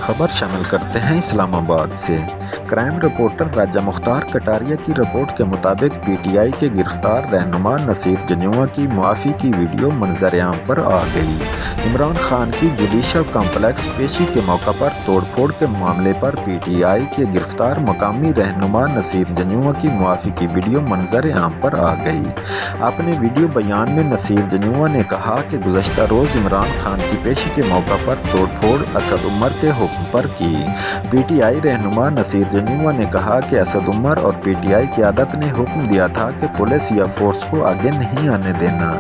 खबर शामिल करते हैं इस्लामाबाद से। क्राइम रिपोर्टर राजा मुख्तार कटारिया की रिपोर्ट के मुताबिक पीटीआई के गिरफ्तार रहनुमा नसीर जंजुआ की मुआफ़ी की वीडियो मंजर-ए-आम पर आ गई। इमरान खान की जुडिशल कॉम्प्लेक्स पेशी के मौका पर तोड़फोड़ के मामले पर पीटीआई के गिरफ्तार मकामी रहनुमा नसीर जंजुआ की मुआफ़ी की वीडियो मंजर-ए-आम पर आ गई। अपने वीडियो बयान में नसीर जंजुआ ने कहा कि गुज़श्ता रोज़ इमरान खान की पेशी के मौका पर तोड़फोड़ असद उमर के हुक्म पर की। पीटीआई रहनुमा नसीर जंजुआ ने कहा कि असद उमर और पीटीआई क़यादत ने हुक्म दिया था कि पुलिस या फोर्स को आगे नहीं आने देना।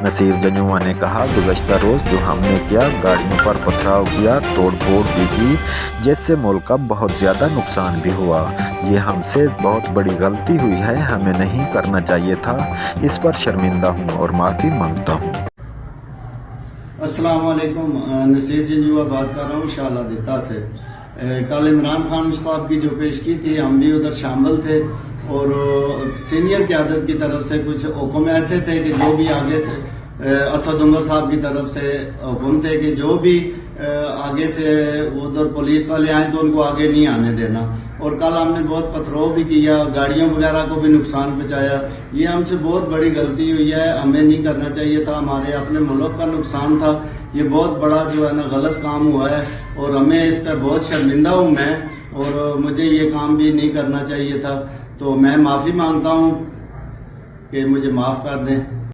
नसीर जंजुआ ने कहा, गुज़श्ता रोज़ जो हमने किया, गाड़ियों पर पथराव किया, तोड़फोड़ भी की, जिससे मुल्क का बहुत ज़्यादा नुकसान भी हुआ। ये हमसे बहुत बड़ी गलती हुई है, हमें नहीं करना चाहिए था। इस पर शर्मिंदा हूँ और माफ़ी मांगता हूँ। अस्सलाम वालेकुम। नसीर जंजुआ बात कर रहा हूँ शाला दिता से। कल इमरान खान मुश्ताफ की जो पेशगी थी, हम भी उधर शामिल थे और सीनियर क़यादत की तरफ से कुछ हुक्म ऐसे थे कि जो भी आगे से असद उमर साहब की तरफ से हुक्म थे कि जो भी आगे से उधर पुलिस वाले आए तो उनको आगे नहीं आने देना। और कल हमने बहुत पथराव भी किया, गाड़ियों वगैरह को भी नुकसान पहुंचाया। ये हमसे बहुत बड़ी गलती हुई है, हमें नहीं करना चाहिए था। हमारे अपने मुल्क का नुकसान था, ये बहुत बड़ा जो है ना गलत काम हुआ है और हमें इस पर बहुत शर्मिंदा हूँ मैं, और मुझे ये काम भी नहीं करना चाहिए था। तो मैं माफ़ी मांगता हूँ कि मुझे माफ़ कर दें।